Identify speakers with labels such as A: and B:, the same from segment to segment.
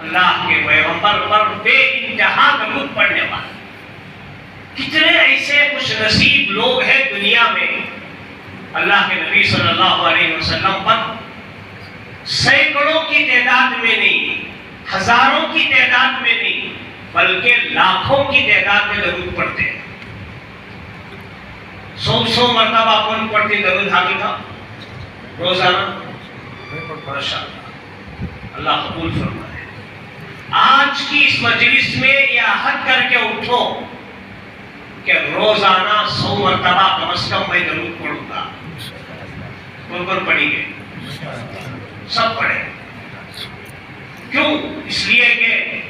A: اللہ کے پیغمبر پر بے انتہا درود پڑھنے والے. کتنے ایسے خوش نصیب لوگ ہیں دنیا میں اللہ کے نبی صلی اللہ علیہ وسلم پر سینکڑوں کی تعداد میں نہیں، ہزاروں کی تعداد میں نہیں، بلکہ لاکھوں کی تعداد میں درود پڑھتے ہیں. 100 مرتبہ کون پڑھتی درود حاکم تھا روزانہ؟ ماشاء اللہ، اللہ قبول فرمائے. آج کی اس مجلس میں یہ عہد کر کے اٹھو کہ روزانہ 100 مرتبہ کم از کم میں درود پڑھوں گا. کون پڑھی گے؟ سب پڑھے. کیوں؟ اس لیے کہ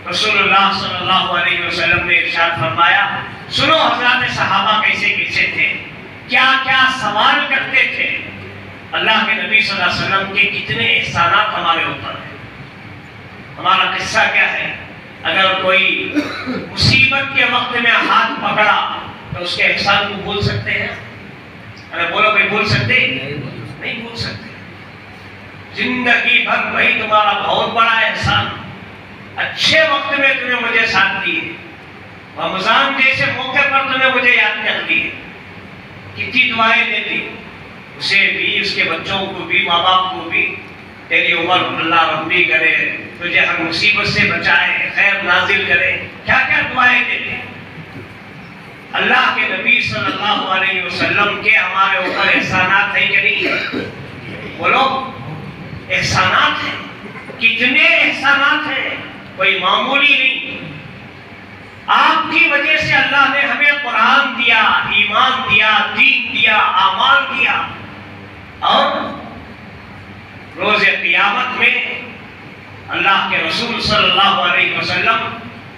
A: رسول اللہ صلی اللہ علیہ وسلم نے ارشاد فرمایا، سنو حضرات صحابہ کیسے کیسے تھے، کیا کیا سوال کرتے تھے. اللہ کے نبی صلی اللہ علیہ وسلم کے کتنے احسانات ہمارے اوپر ہیں. ہمارا قصہ کیا ہے؟ اگر کوئی مصیبت کے وقت میں ہاتھ پکڑا تو اس کے احسان کو بھول سکتے ہیں؟ ارے بولو بھائی، بھول سکتے؟ نہیں بھول سکتے. زندگی بھر بھائی تمہارا بہت بڑا احسان، اچھے وقت میں تمہیں مجھے ساتھ دیے، رمضان جیسے موقع پر تمہیں مجھے یاد کر دی، کتنی دعائیں دیتی، اسے بھی، اس کے بچوں کو بھی، ماں باپ کو بھی. تیری عمر اللہ لمبی کرے، تجھے ہر مصیبت سے بچائے، خیر نازل کرے، کیا کیا دعائیں دیتے. اللہ کے نبی صلی اللہ علیہ وسلم کے ہمارے اوپر احسانات ہیں کہ نہیں؟ بولو، احسانات ہیں. کتنے احسانات ہیں، کوئی معمولی نہیں. آپ کی وجہ سے اللہ نے ہمیں قرآن دیا، ایمان دیا، دین دیا، اعمال دیا. اور روز قیامت میں اللہ کے رسول صلی اللہ علیہ وسلم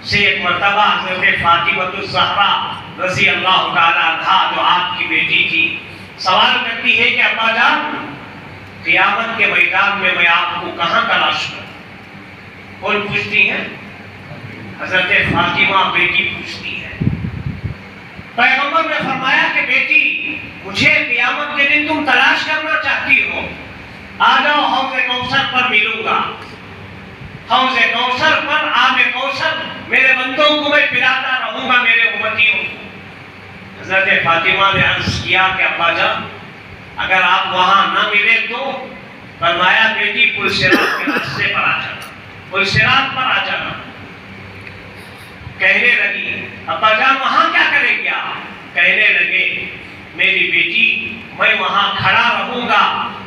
A: سے ایک مرتبہ حضرت فاطمہ الزہرا رضی اللہ تعالی عنہا جو آپ کی بیٹی تھی سوال کرتی ہے کہ ابا جان، قیامت کے میدان میں میں آپ کو کہاں تلاش کروں؟ کون پوچھتی ہے؟ حضرت فاطمہ بیٹی پوچھتی ہے. پیغمبر نے فرمایا کہ بیٹی، مجھے قیامت کے دن تم تلاش کرنا چاہتی ہو، آ جاؤ، حوض کوثر پر ملوں گا. حوض کوثر پر آب کوثر میرے بندوں کو میں پلاتا رہوں گا، میرے امتیوں کو. حضرت فاطمہ نے عرض کیا کہ ابا جان، اگر آپ وہاں نہ ملے تو؟ فرمایا بیٹی، پل صراط کے راستے پر آ جانا، پل صراط پر آ جانا. کہنے لگی ابا جان وہاں کیا کریں گے آپ؟ کہنے لگے میری بیٹی، میں وہاں کھڑا رہوں گا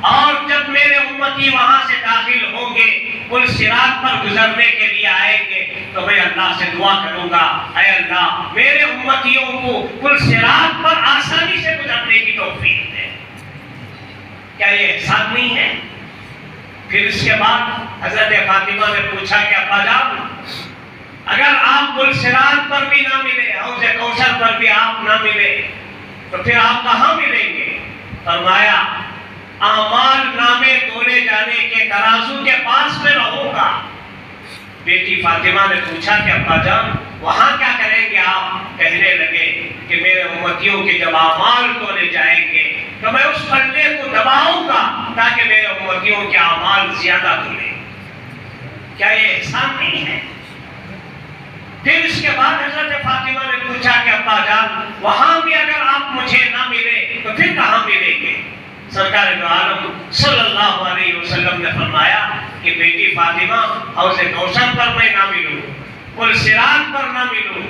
A: اور جب میرے امتی وہاں سے داخل ہوں گے، پل صراط پر گزرنے کے لیے آئیں گے، تو میں اللہ سے دعا کروں گا، اے اللہ میرے امتیوں کو پل صراط پر آسانی سے گزرنے کی توفیق دے. کیا یہ احسان نہیں ہے؟ پھر اس کے بعد حضرت فاطمہ نے پوچھا کہ ابا جان، اگر آپ پل صراط پر بھی نہ ملے، حوض کوثر پر بھی آپ نہ ملے، تو پھر آپ کہاں ملیں گے؟ فرمایا اعمال نامے تولے جانے کے ترازو کے پاس میں رہوں گا. بیٹی فاطمہ نے پوچھا کہ ابا جان وہاں کیا کریں گے آپ؟ کہنے لگے کہ میرے امتیوں کے جب اعمال تولے جائیں گے تو میں اس پلے کو دباؤں گا تاکہ میرے امتیوں کے اعمال زیادہ تولے. کیا یہ احسان نہیں ہے؟ پھر اس کے بعد حضرت فاطمہ نے پوچھا کہ ابا جان وہاں بھی اگر آپ مجھے نہ ملے تو پھر کہاں ملیں گے؟ سرکار دو عالم صلی اللہ علیہ وسلم نے فرمایا کہ بیٹی فاطمہ، حوض کوثر پر میں نہ ملوں، پل صراط پر نہ ملوں،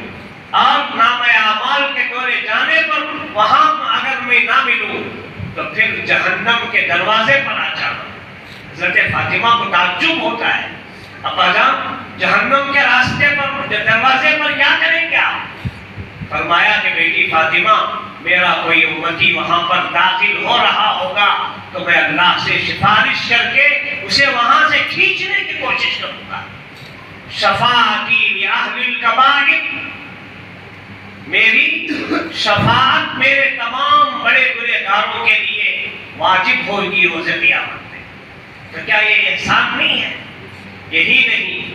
A: اور نامہ اعمال کے تولے جانے پر وہاں اگر میں نہ ملوں تو پھر جہنم کے دروازے پر آ جانا. حضرت فاطمہ کو تعجب ہوتا ہے، ابا جان جہنم کے راستے پر، دروازے پر کیا کریں گے آپ؟ فرمایا کہ بیٹی فاطمہ، میرا کوئی امتی وہاں پر داخل ہو رہا ہوگا تو میں اللہ سے سفارش کر کے اسے وہاں سے کھینچنے کی کوشش کروں گا. شفاعتی لأہل الکبائر، میری شفاعت میرے تمام بڑے گنہ گاروں کے لیے واجب ہوگی روز قیامت میں. تو کیا یہ احسان نہیں ہے؟ یہی نہیں،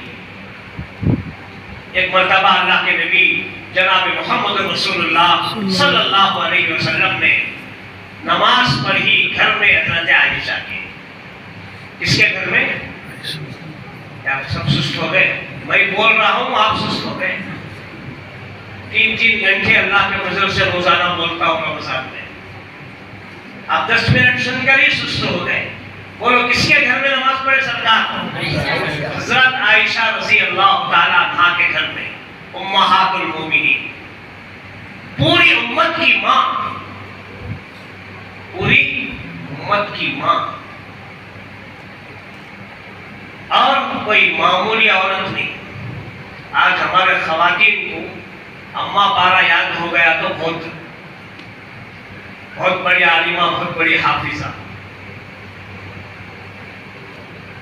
A: ایک مرتبہ اللہ کے نبی جناب محمد رسول اللہ صلی اللہ علیہ وسلم نے نماز پڑھی گھر میں حضرت عائشہ کے. کس کے گھر میں؟ کیا سب سست ہو گئے؟ میں بول رہا ہوں آپ سست ہو گئے؟ 3 گھنٹے اللہ کے فضل سے روزانہ بولتا ہوں رمضان میں، آپ 10 منٹ سن کر ہی سست ہو گئے؟ بولو کس کے گھر میں نماز پڑھے سرکار؟ حضرت عائشہ رضی اللہ تعالیٰ عنہا کے گھر میں، امہات المومنین، پوری امت کی ماں، پوری امت کی ماں، اور کوئی معمولی عورت نہیں۔ آج ہمارے خواتین کو اماں پارا یاد ہو گیا تو بہت بڑی عالمہ، بہت بڑی حافظہ۔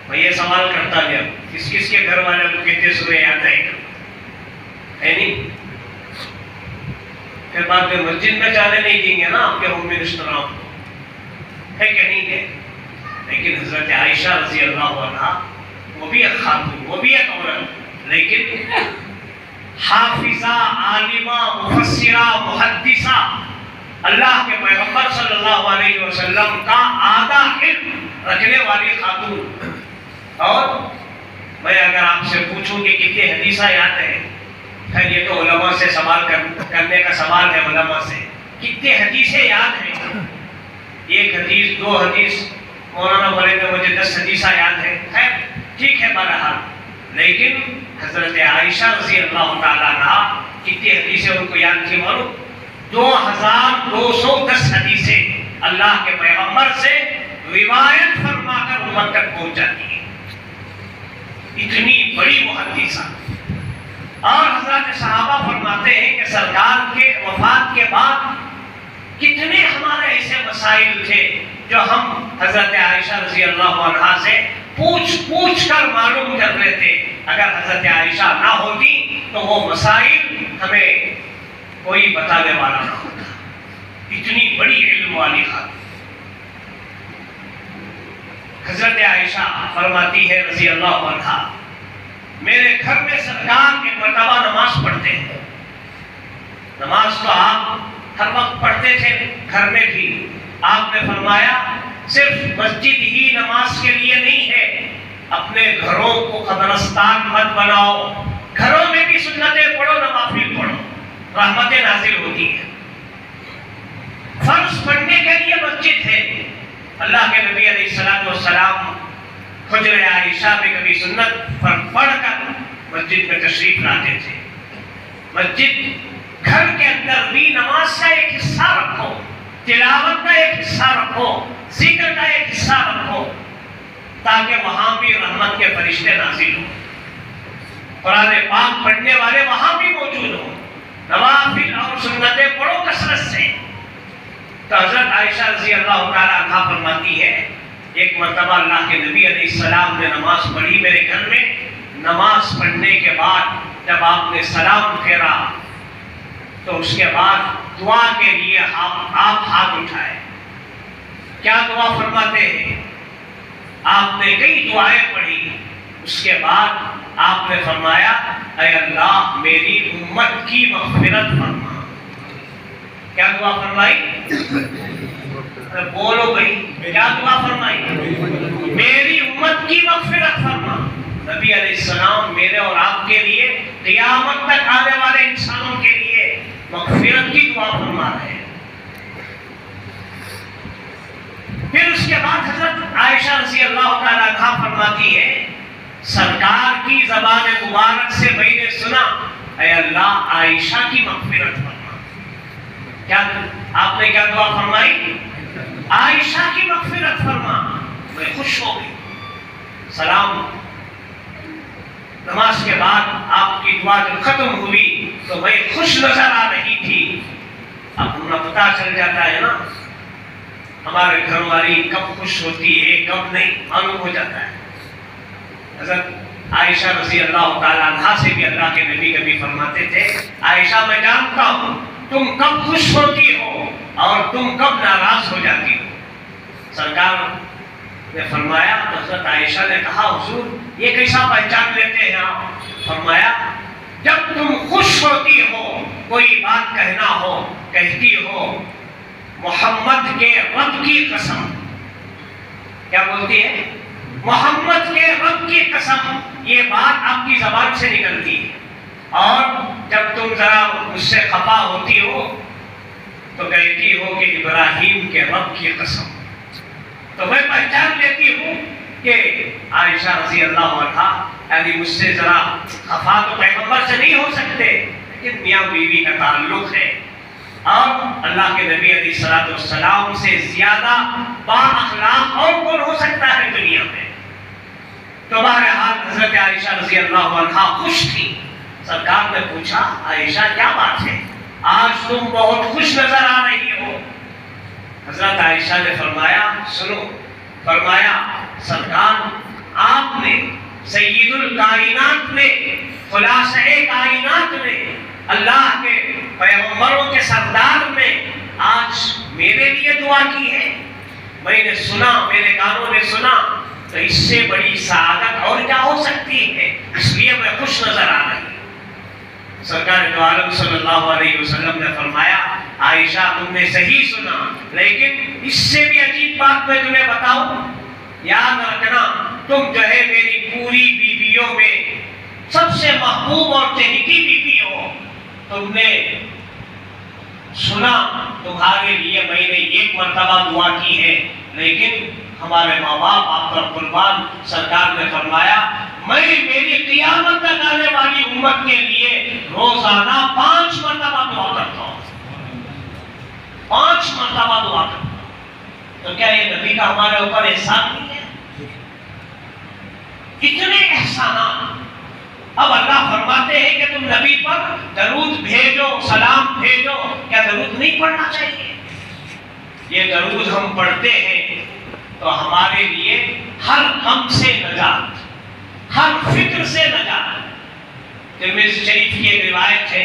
A: میں یہ سوال کرتا گیا، کس کس کے گھر والے کو کتنے سورے یاد ہے نہیں؟ پھر بعد میں مسجد میں جانے نہیں دیں گے نا آپ کے ہوم منسٹروں کو، ہے کہ نہیں ہے؟ لیکن حضرت عائشہ رضی اللہ عنہا، وہ بھی ایک خاتون، وہ بھی ایک عورت، لیکن حافظہ، عالمہ، مفسرہ، محدثہ، اللہ کے پیغمبر صلی اللہ علیہ وسلم کا آدھا علم رکھنے والی خاتون۔ اور میں اگر آپ سے پوچھوں کہ کتنے حدیثہ یاد ہیں، خیر یہ تو علماء سے سوال کرنے کا سوال ہے، علماء سے کتنے حدیثیں یاد ہیں؟ 1 حدیث، 2 حدیث، مولانا بولے تو مجھے 10 حدیثہ یاد ہے، خیر ٹھیک ہے بہرحال، لیکن حضرت عائشہ رضی اللہ تعالیٰ عنہا کتنی حدیثیں ان کو یاد تھی معلوم؟ 2210 حدیثیں اللہ کے پیغمبر سے روایت فرما کر امت تک پہنچ جاتی ہیں، اتنی بڑی محدثہ۔ اور حضرت صحابہ فرماتے ہیں کہ سرکار کے وفات کے بعد کتنے ہمارے ایسے مسائل تھے جو ہم حضرت عائشہ رضی اللہ عنہا سے پوچھ کر معلوم کر لیتے، اگر حضرت عائشہ نہ ہوتی تو وہ مسائل ہمیں کوئی بتانے والا نہ ہوتا۔ اتنی بڑی علم والی خاتون حضرت عائشہ فرماتی ہے رضی اللہ عنہا، میرے گھر میں سرکار ایک مرتبہ نماز پڑھتے ہیں، نماز تو آپ ہر وقت پڑھتے تھے گھر میں بھی، آپ نے فرمایا صرف مسجد ہی نماز کے لیے نہیں ہے، اپنے گھروں کو قبرستان مت بناؤ، گھروں میں بھی سنتیں پڑھو، نوافل پڑھو، رحمتیں نازل ہوتی ہیں۔ فرض پڑھنے کے لیے مسجد ہے، اللہ کے نبی علیہ السلام حجر عائشہ میں کبھی سنت پڑھ کر مسجد میں تشریف لاتے تھے۔ مسجد گھر کے اندر بھی نماز کا ایک حصہ رکھو، تلاوت کا ایک حصہ رکھو، ذکر کا ایک حصہ رکھو، تاکہ وہاں بھی رحمت کے فرشتے نازل ہوں، قرآن پاک پڑھنے والے وہاں بھی موجود ہوں، نوافل اور سنتیں پڑھو کثرت سے۔ تو حضرت عائشہ رضی اللہ تعالیٰ عنہا فرماتی ہے، ایک مرتبہ اللہ کے نبی علیہ السلام نے نماز پڑھی میرے گھر میں، نماز پڑھنے کے بعد جب آپ نے سلام پھیرا تو اس کے بعد دعا کے لیے آپ ہاتھ اٹھائے۔ کیا دعا فرماتے ہیں؟ آپ نے کئی دعائیں پڑھی، اس کے بعد آپ نے فرمایا اے اللہ میری امت کی مغفرت فرما۔ کیا دعا فرمائی؟ بولو بھائی، کیا دعا فرمائی؟ میری امت کی مغفرت فرما۔ نبی علیہ السلام میرے اور آپ کے لیے، قیامت تک آنے والے انسانوں کے لیے مغفرت کی دعا فرما رہے ہیں۔ پھر اس کے بعد حضرت عائشہ رضی اللہ تعالیٰ عنہا فرماتی ہے، سرکار کی زبان مبارک سے میں نے سنا اے اللہ عائشہ کی مغفرت فرما۔ کیا آپ نے کیا دعا فرمائی؟ عائشہ کی مغفرت فرما۔ میں خوش ہو گئی۔ سلام نماز کے بعد آپ کی دعا جب ختم ہوئی تو میں خوش نظر آ رہی تھی۔ اب ہمیں پتا چل جاتا ہے نا ہمارے گھر والی کب خوش ہوتی ہے کب نہیں، معلوم ہو جاتا ہے۔ حضرت عائشہ رضی اللہ تعالیٰ عنہا سے بھی اللہ کے نبی کبھی فرماتے تھے، عائشہ میں جانتا ہوں تم کب خوش ہوتی ہو اور تم کب ناراض ہو جاتی ہو۔ سرکار نے فرمایا، تو حضرت عائشہ نے کہا حضور یہ کیسا پہچان لیتے ہیں آپ؟ فرمایا جب تم خوش ہوتی ہو، کوئی بات کہنا ہو، کہتی ہو محمد کے رب کی قسم، کیا بولتی ہے؟ محمد کے رب کی قسم، یہ بات آپ کی زبان سے نکلتی ہے، اور جب تم ذرا مجھ سے خفا ہوتی ہو تو کہتی ہو کہ ابراہیم کے رب کی قسم، تو میں پہچان لیتی ہوں کہ عائشہ رضی اللہ عنہا یعنی مجھ سے ذرا خفا تو پیغمبر سے نہیں ہو سکتے، لیکن میاں بیوی کا تعلق ہے، اور اللہ کے نبی علیہ السلام سے زیادہ با اخلاق اور کون ہو سکتا ہے دنیا میں؟ تو بہرحال حضرت عائشہ رضی اللہ عنہا خوش تھی۔ سرکار نے پوچھا عائشہ کیا بات ہے، آج تم بہت خوش نظر آ رہی ہو؟ حضرت عائشہ نے فرمایا سنو، فرمایا سرکار آپ نے سید الکائنات میں، خلاصہ کائنات میں، اللہ کے پیغمبروں کے سردار میں آج میرے لیے دعا کی ہے، میں نے سنا، میرے کانوں نے سنا، تو اس سے بڑی سعادت اور کیا ہو سکتی ہے، اس لیے میں خوش نظر آ رہی ہوں۔ سرکار دو عالم صلی اللہ علیہ وسلم نے فرمایا عائشہ تم نے صحیح سنا، لیکن اس سے بھی عجیب بات میں تمہیں بتاؤں، یاد رکھنا تم جو ہے میری پوری بیویوں میں سب سے محبوب اور چہیتی بیوی ہو، تم نے سنا تمہارے لیے میں نے ایک مرتبہ دعا کی ہے، لیکن ہمارے ماں باپ آپ پر قربان، سرکار نے فرمایا میں میری قیامت تک آنے والی امت کے لیے روزانہ 5 مرتبہ دعا کرتا ہوں، 5 مرتبہ دعا کرتا ہوں۔ تو کیا یہ نبی کا ہمارے اوپر احسان نہیں ہے؟ اتنے احسانات، اب اللہ فرماتے ہیں کہ تم نبی پر درود بھیجو، سلام بھیجو، کیا درود نہیں پڑھنا چاہیے؟ یہ درود ہم پڑھتے ہیں تو ہمارے لیے ہر غم سے نجات، ہر فکر سے نجات۔ ترمذی شریف کی ایک روایت ہے،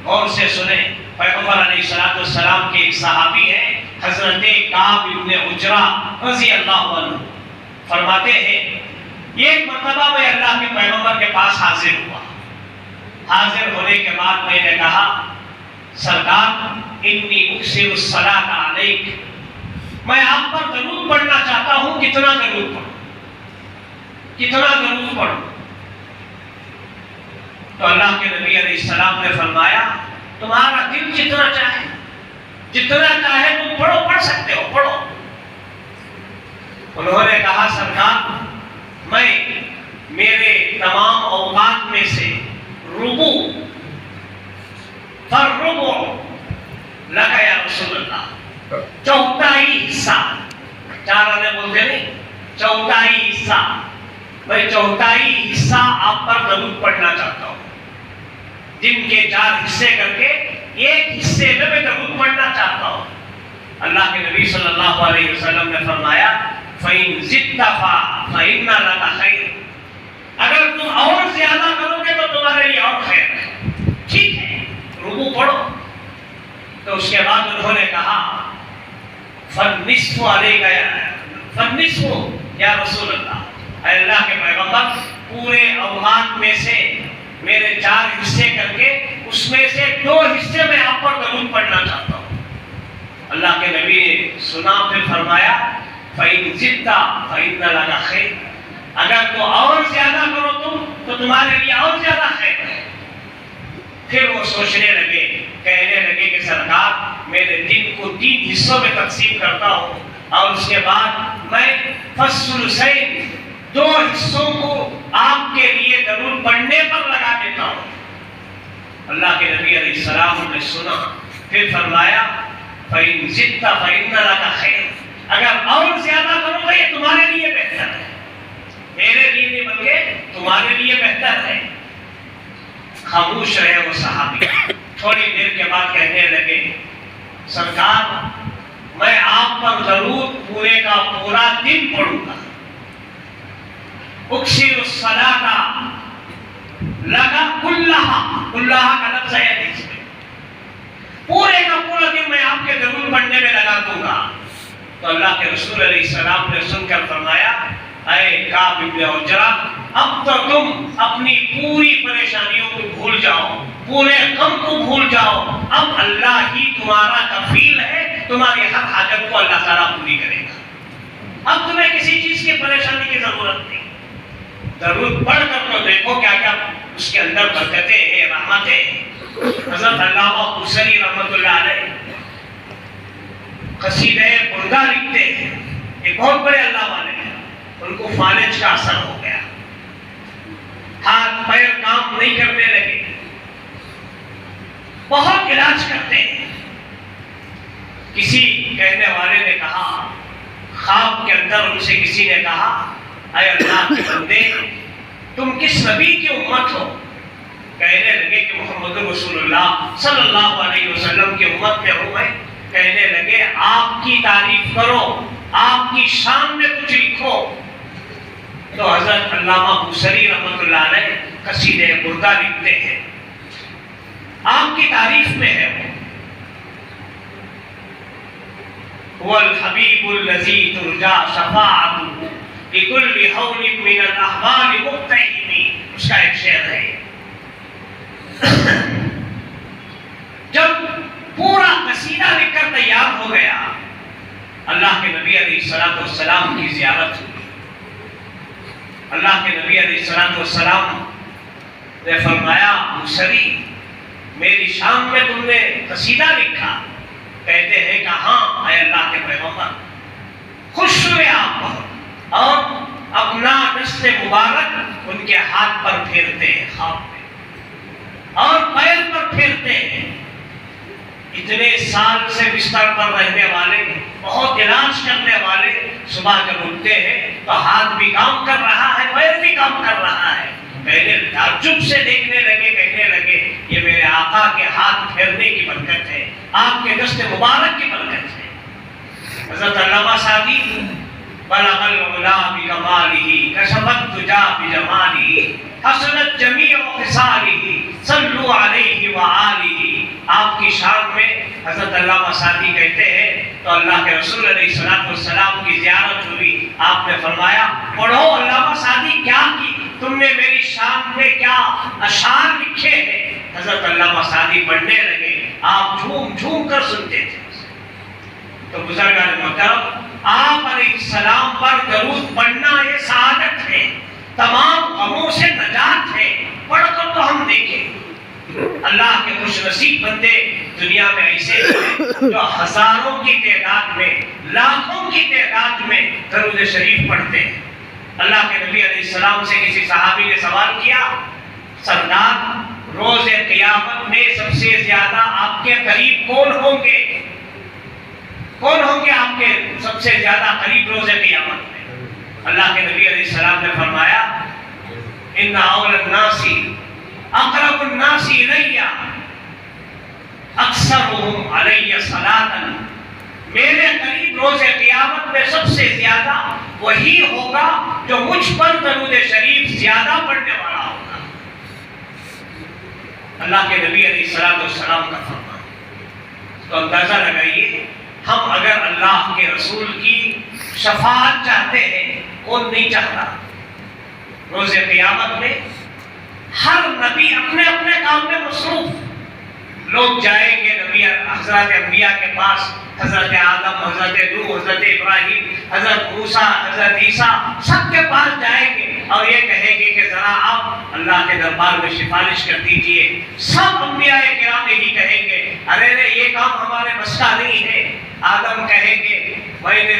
A: غور سے سنیں، پیغمبر علیہ السلام کے ایک صحابی ہیں حضرت کعب بن عجرہ رضی اللہ عنہ، فرماتے ہیں ایک مرتبہ میں اللہ کے پیغمبر کے پاس حاضر ہوا، حاضر ہونے کے بعد میں نے کہا سرکار انی اکثر الصلاۃ علیک، میں آپ پر درود پڑھنا چاہتا ہوں، کتنا درود پڑھوں، کتنا درود پڑھوں؟ تو اللہ کے نبی علیہ السلام نے فرمایا تمہارا دل جتنا چاہے، جتنا چاہے تم پڑھو، پڑھ سکتے ہو، پڑھو۔ انہوں نے کہا سرکار میں میرے تمام اوقات میں سے ربع فربع لگا یا رسول اللہ، چوتھائی حصہ، 4 آنے بولتے نہیں، چوتھائی حصہ، میں چوتھائی حصہ آپ پر درود پڑھنا چاہتا ہوں، جن کے 4 حصے کر کے ایک حصے میں درود پڑھنا چاہتا ہوں۔ اللہ کے نبی صلی اللہ علیہ وسلم نے فرمایا فَإِن زِدْتَ فَإِنَّ لَكَ خَيْرٌ، اگر تم اور زیادہ کرو گے تو تمہارے لیے اور خیر ہے، ٹھیک ہے رکوع پڑھو۔ تو اس کے بعد انہوں نے کہا فَالنِّصْفُ عَلَيْكَ فَالنِّصْفُ یا رسول اللہ، اے اللہ کے پیغمبر پورے اوقات میں سے میرے 4 حصے کر کے اس میں سے 2 حصے میں آپ پر درود پڑھنا چاہتا ہوں۔ اللہ کے نبی نے سنا، پھر فرمایا فَإِن زِدْتَ فَإِنَّ لَكَ خَيْرٌ، اگر تو اور زیادہ کرو تم تو تمہارے لیے اور زیادہ خیر ہے۔ پھر وہ سوچنے لگے، کہنے لگے کہ سرکار میرے دن کو 3 حصوں میں تقسیم کرتا ہوں، اور اس کے بعد میں فَالثُّلُثَيْنِ 2 حصوں کو آپ کے لیے درود پڑھنے پر لگا دیتا ہوں۔ اللہ کے نبی علیہ السلام نے سنا، پھر فرمایا فَإِن زِدْتَ فَإِنَّ لَكَ خَيْرٌ، اگر اور زیادہ کرو گے یہ تمہارے لیے بہتر ہے، میرے لیے نہیں بلکہ تمہارے لیے بہتر ہے۔ خاموش رہے وہ صحابی، تھوڑی دیر کے بعد کہنے لگے سرکار میں آپ پر ضرور پورے کا پورا دن پڑھوں گا، اکثر الصلاۃ لگا کلہا، کلہا کا لفظ ہے حدیث میں، پورے کا پورا دن میں آپ کے درود پڑھنے میں لگا دوں گا۔ تو اللہ کے رسول علیہ السلام نے سن کر فرمایا اے کعب بن عجرہ اب تو تم اپنی پوری پریشانیوں کو بھول جاؤ، پورے غم کو بھول جاؤ، اب اللہ ہی تمہارا کفیل ہے، تمہاری ہر حاجت کو اللہ تعالیٰ پوری کرے گا۔ اب تمہیں کسی چیز کی پریشانی کی ضرورت نہیں. ضرورت پڑ کر تو دیکھو کیا کیا اس کے اندر برکتیں ہیں، رحمتیں ہیں. حضرت علامہ بوصیری رحمۃ اللہ علیہ قصیدہ بردہ لکھتے ہیں. ایک بہت بڑے اللہ والے ہیں، ان کو فالج کا اثر ہو گیا، ہاتھ پیر کام نہیں کرنے لگے، بہت علاج کرتے ہیں. کسی کہنے والے نے کہا، خواب کے اندر ان سے کسی نے کہا، اے اللہ کے بندے تم کس نبی کی امت ہو؟ کہنے لگے کہ محمد رسول اللہ صلی اللہ علیہ وسلم کی امت میں ہوں میں. کہنے لگے آپ کی تعریف کرو، آپ کی شان میں کچھ لکھو. تو حضرت علامہ بوصیری رحمۃ اللہ علیہ قصیدہ بردہ لکھتے ہیں، آپ کی تعریف میں ہے وہ الحبیب الذی ترجا شفاعتہ لکل حول من الاحوال مقتحم. اس کا ایک شعر ہے. جب پورا قصیدہ لکھ کر تیار ہو گیا، اللہ کے نبی علیہ السلام کی زیارت ہوئی. اللہ کے نبی علیہ السلام نے فرمایا، بوصیری میری شان میں تم نے قصیدہ لکھا؟ کہتے ہیں کہ ہاں اے اللہ کے پیغمبر. خوش ہوئے آپ بہت، اور اپنا دست مبارک ان کے ہاتھ پر پھیرتے ہیں خواب میں، اور پیر پر پھیرتے ہیں. اتنے سال سے بستر پر رہنے والے، بہت علاج کرنے والے، صبح جب اٹھتے ہیں تو ہاتھ بھی کام کر رہا ہے، پیر بھی کام کر رہا ہے. پہلے تعجب سے دیکھنے لگے، کہنے لگے یہ میرے آقا کے ہاتھ پھیرنے کی برکت ہے، آپ کے دست مبارک کی برکت ہے. حضرت علامہ سعدی بلغ العلا بکمالہ کشف الدجا بجمالہ حسنت جمیع خصالہ صلوا علیہ وآلہ. آپ کی شان میں حضرت علامہ سعدی کہتے ہیں تو اللہ کے رسول علیہ السلام کی زیارت ہوئی. آپ نے فرمایا پڑھو علامہ سعدی کیا کی تم نے میری شان میں کیا اشعار لکھے ہیں. حضرت علامہ سعدی پڑھنے لگے، آپ جھوم جھوم کر سنتے تھے. تو بزرگان محترم، آپ علیہ السلام پر درود پڑھنا یہ سعادت ہے، تمام غموں سے نجات ہے. پڑھ کر تو ہم دیکھیں اللہ کے خوش نصیب بندے دنیا میں ایسے ہیں جو ہزاروں کی تعداد میں، لاکھوں کی تعداد میں درود شریف پڑھتے ہیں. اللہ کے نبی علیہ السلام سے کسی صحابی نے سوال کیا، سردار روز قیامت میں سب سے زیادہ آپ کے قریب کون ہوں گے؟ کون ہوں گے آپ کے سب سے زیادہ قریب روز قیامت میں؟ اللہ کے نبی علیہ السلام نے فرمایا، ان اول الناس اقرب الناس الی اکثرهم علی صلاۃ. میرے قریب روز قیامت میں سب سے زیادہ وہی ہوگا جو مجھ پر درود شریف زیادہ پڑھنے والا ہوگا. اللہ کے نبی علیہ السلام کا فرمان. تو اندازہ لگائیے، ہم اگر اللہ کے رسول کی شفاعت چاہتے ہیں، کون نہیں چاہتا؟ روز قیامت میں ہر نبی اپنے اپنے کام میں مصروف. لوگ جائیں گے نبی حضرت انبیاء کے پاس، حضرت آدم، حضرت نوح، حضرت ابراہیم، حضرت موسیٰ، حضرت عیسیٰ، سب کے پاس جائیں گے اور یہ کہیں گے کہ ذرا آپ اللہ کے دربار میں سفارش کر دیجئے. سب انبیاء کرام یہی کہیں گے، ارے یہ کام ہمارے بس کا نہیں ہے. آدم کہیں گے میں نے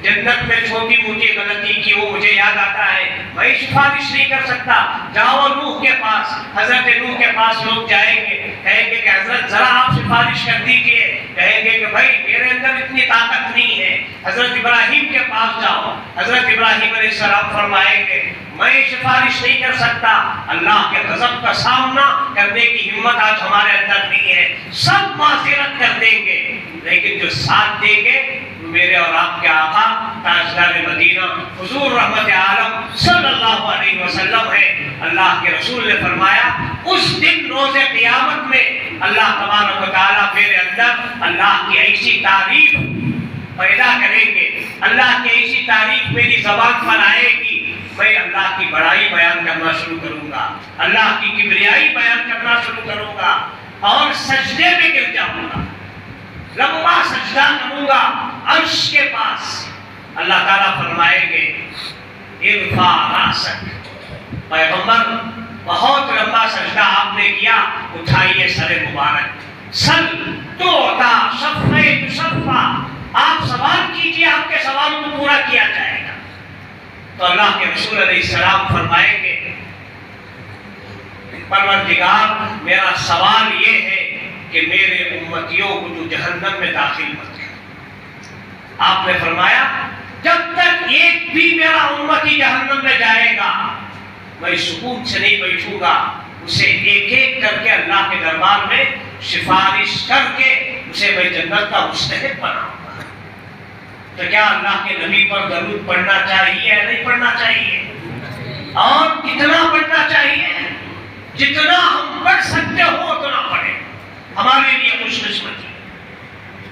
A: جنت میں چھوٹی موٹی غلطی کی، وہ مجھے یاد آتا ہے، میں سفارش نہیں کر سکتا. جاؤ نوح کے پاس. حضرت نوح کے پاس لوگ جائیں گے، کہیں گے کہ حضرت ذرا آپ سفارش کر دیجئے. کہیں گے کہ بھائی میرے اندر اتنی طاقت نہیں ہے. حضرت ابراہیم کے پاس جاؤ. حضرت ابراہیم علیہ السلام فرمائیں گے میں سفارش نہیں کر سکتا، اللہ کے غضب کا سامنا کرنے کی ہمت آج ہمارے اندر نہیں ہے. سب معذرت کر دیں گے، لیکن جو ساتھ دیں گے میرے اور آپ کے آقا تاجدار مدینہ حضور رحمت عالم صلی اللہ علیہ وسلم ہے. اللہ کے رسول نے فرمایا اس دن روز قیامت میں اللہ تبارک و تعالیٰ میرے اندر اللہ کی ایسی تعریف پیدا کریں گے، اللہ کی ایسی تعریف میری زبان پر آئے گی، میں اللہ کی بڑائی بیان کرنا شروع کروں گا، اللہ کی کبریائی بیان کرنا شروع کروں گا اور سجدے میں گر جاؤں گا، لمبا سجدہ کروں گا عرش کے پاس. اللہ تعالیٰ فرمائیں گے ارفع راسک، پیغمبر بہت لمبا سجدہ آپ نے کیا، اٹھائیے سر مبارک، سل تو عطا شفع تشفع، آپ سوال کیجئے، آپ کے سوال کو پورا کیا جائے گا۔ تو اللہ کے رسول علیہ السلام فرمائیں گے پروردگار میرا سوال یہ ہے کہ میرے امتیوں کو تو جہنم میں داخل مت کر۔ آپ نے فرمایا جب تک ایک بھی میرا امتی جہنم میں جائے گا میں سکون سے نہیں بیٹھوں گا، اسے ایک ایک کر کے اللہ کے دربار میں سفارش کر کے اسے میں جنت کا مستحق بناؤں گا۔ تو کیا اللہ کے نبی پر درود پڑھنا چاہیے یا نہیں پڑھنا چاہیے؟ اور کتنا پڑھنا چاہیے؟ جتنا ہم پڑھ سکتے ہو اتنا پڑھیں، ہمارے لیے خوش قسمتی۔